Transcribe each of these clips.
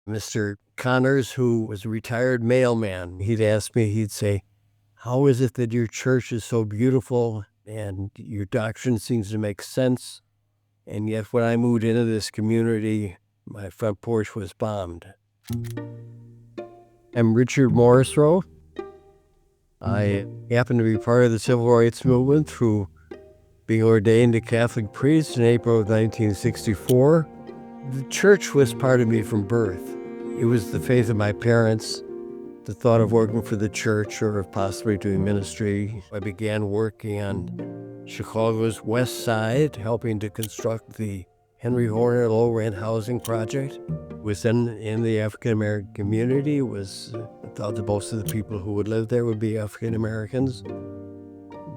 Mr. Connors, who was a retired mailman, he'd ask me, he'd say, "How is it that your church is so beautiful and your doctrine seems to make sense? And yet when I moved into this community, my front porch was bombed." I'm Richard Morrisroe. I happen to be part of the civil rights movement through being ordained a Catholic priest in April of 1964. The church was part of me from birth. It was the faith of my parents, the thought of working for the church or of possibly doing ministry. I began working on Chicago's West Side, helping to construct the Henry Horner low-rent housing project. Within the African-American community, I thought that most of the people who would live there would be African-Americans.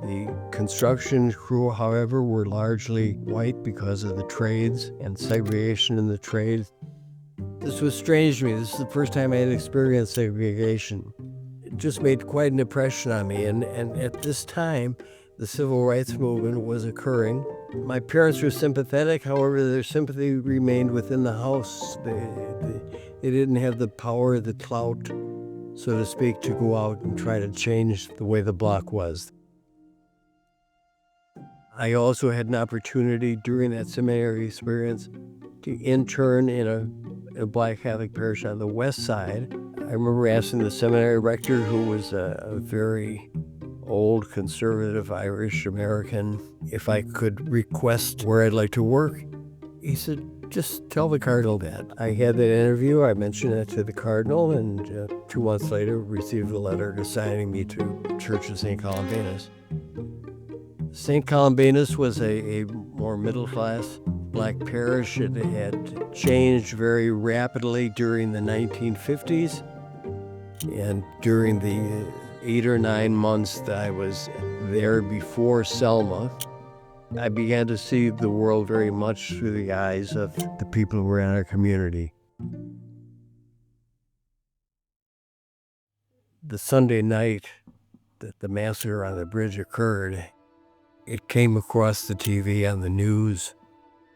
The construction crew, however, were largely white because of the trades and segregation in the trades. This was strange to me. This is the first time I had experienced segregation. It just made quite an impression on me. And at this time, the civil rights movement was occurring. My parents were sympathetic. However, their sympathy remained within the house. They didn't have the power, the clout, so to speak, to go out and try to change the way the block was. I also had an opportunity during that seminary experience to intern in a Black Catholic parish on the west side. I remember asking the seminary rector, who was a very old conservative Irish American, if I could request where I'd like to work. He said, "Just tell the cardinal that." I had that interview, I mentioned it to the cardinal, and 2 months later received a letter assigning me to Church of St. Columbanus. St. Columbanus was a more middle-class Black parish. It had changed very rapidly during the 1950s, and during the 8 or 9 months that I was there before Selma, I began to see the world very much through the eyes of the people who were in our community. The Sunday night that the massacre on the bridge occurred, it came across the TV on the news.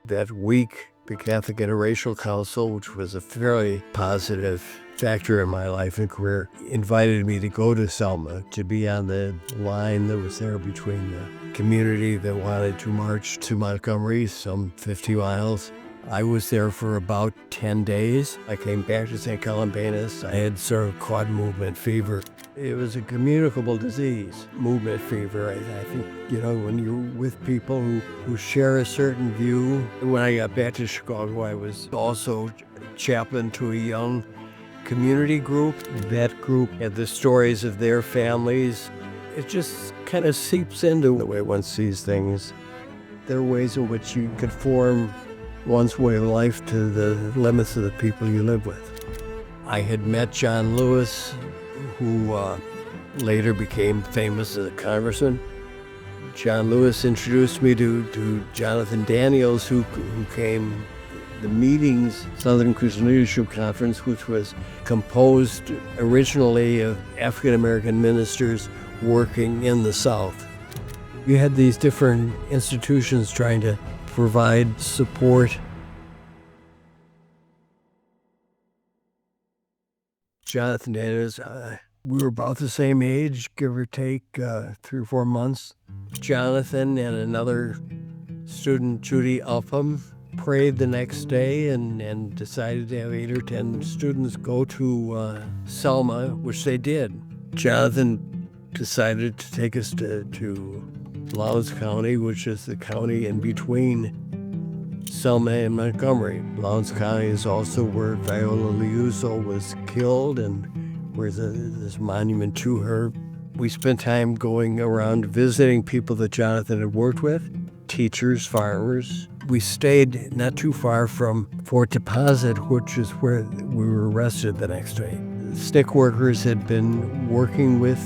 That week, the Catholic Interracial Council, which was a fairly positive factor in my life and career, invited me to go to Selma to be on the line that was there between the community that wanted to march to Montgomery, some 50 miles. I was there for about 10 days. I came back to St. Columbanus. I had sort of caught movement fever. It was a communicable disease, movement fever. I think, when you're with people who share a certain view. When I got back to Chicago, I was also chaplain to a young community group. That group had the stories of their families. It just kind of seeps into the way one sees things. There are ways in which you conform one's way of life to the limits of the people you live with. I had met John Lewis, who later became famous as a congressman. John Lewis introduced me to Jonathan Daniels, who came the meetings, Southern Christian Leadership Conference, which was composed originally of African-American ministers working in the South. You had these different institutions trying to provide support. Jonathan Daniels, we were about the same age, give or take 3 or 4 months. Jonathan and another student, Judy Upham, prayed the next day and decided to have 8 or 10 students go to Selma, which they did. Jonathan decided to take us to Lowndes County, which is the county in between Selma and Montgomery. Lowndes County is also where Viola Liuzzo was killed, and where this monument to her. We spent time going around visiting people that Jonathan had worked with, teachers, farmers. We stayed not too far from Fort Deposit, which is where we were arrested the next day. SNCC workers had been working with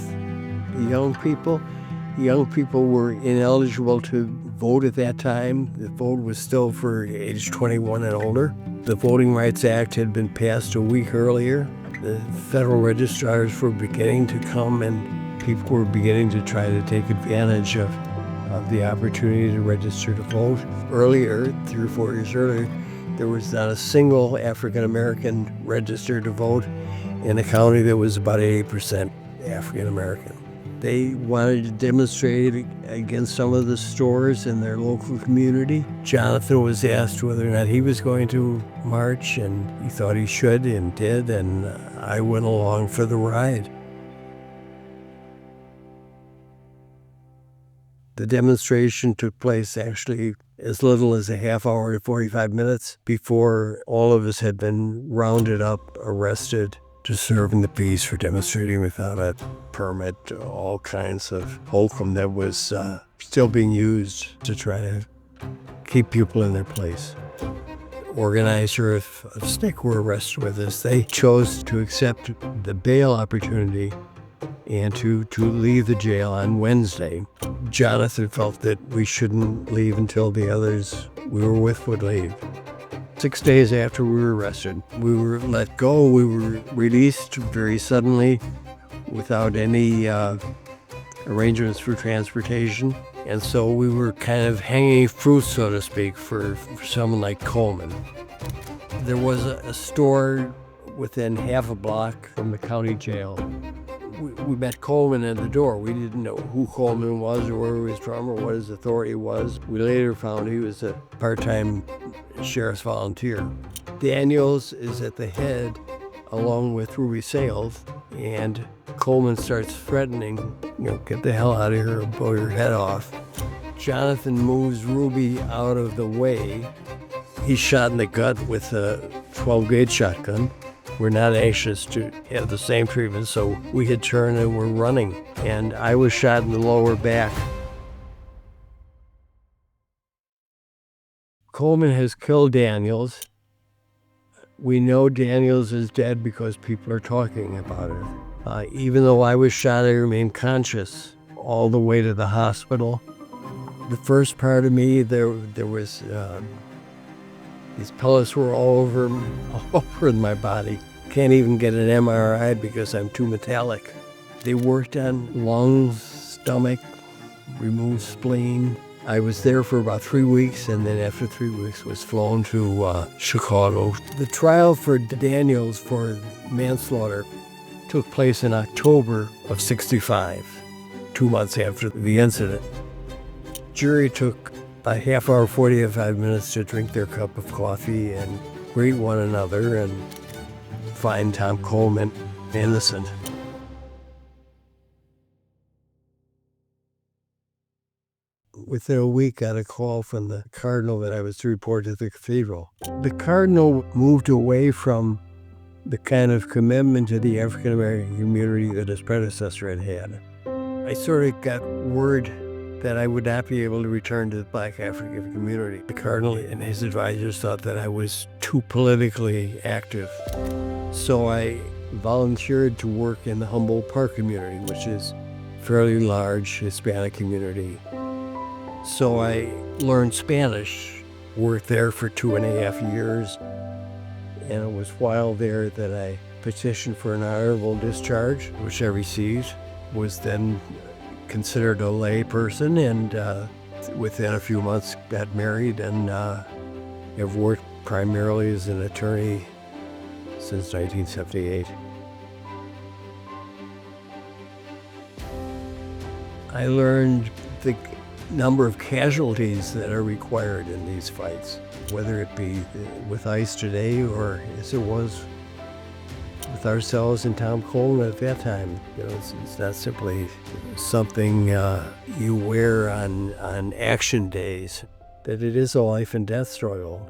young people. Young people were ineligible to vote at that time. The vote was still for age 21 and older. The Voting Rights Act had been passed a week earlier. The federal registrars were beginning to come, and people were beginning to try to take advantage of the opportunity to register to vote. Earlier, 3 or 4 years earlier, There was not a single African-American registered to vote in a county that was about 80% African-American. They wanted to demonstrate against some of the stores in their local community. Jonathan was asked whether or not he was going to march, and he thought he should and did, and I went along for the ride. The demonstration took place actually as little as a half hour to 45 minutes before all of us had been rounded up, arrested, disturbing the peace for demonstrating without a permit, all kinds of hokum that was still being used to try to keep people in their place. Organizer of SNCC were arrested with us. They chose to accept the bail opportunity and to leave the jail on Wednesday. Jonathan felt that we shouldn't leave until the others we were with would leave. 6 days after we were arrested, we were let go. We were released very suddenly without any arrangements for transportation. And so we were kind of hanging fruit, so to speak, for someone like Coleman. There was a store within half a block from the county jail. We met Coleman at the door. We didn't know who Coleman was or where he was from or what his authority was. We later found he was a part-time sheriff's volunteer. Daniels is at the head along with Ruby Sales, and Coleman starts threatening, get the hell out of here or blow your head off. Jonathan moves Ruby out of the way. He's shot in the gut with a 12-gauge shotgun. We're not anxious to have the same treatment, so we had turned and were running. And I was shot in the lower back. Coleman has killed Daniels. We know Daniels is dead because people are talking about it. Even though I was shot, I remained conscious all the way to the hospital. The first part of me, there was, these pellets were all over in my body. Can't even get an MRI because I'm too metallic. They worked on lungs, stomach, removed spleen. I was there for about 3 weeks, and then after 3 weeks was flown to Chicago. The trial for Daniels for manslaughter took place in October of '65, 2 months after the incident. Jury took a half hour, 45 minutes to drink their cup of coffee and greet one another and find Tom Coleman innocent. Within a week, got a call from the cardinal that I was to report to the cathedral. The cardinal moved away from the kind of commitment to the African-American community that his predecessor had had. I sort of got word that I would not be able to return to the Black African community. The cardinal and his advisors thought that I was too politically active. So I volunteered to work in the Humboldt Park community, which is a fairly large Hispanic community. So I learned Spanish, worked there for 2.5 years, and it was while there that I petitioned for an honorable discharge, which I received, was then considered a lay person, and within a few months got married, and have worked primarily as an attorney since 1978. I learned the number of casualties that are required in these fights, whether it be with ICE today or as it was with ourselves and Tom Coleman at that time. It's not simply something you wear on action days, that it is a life and death struggle.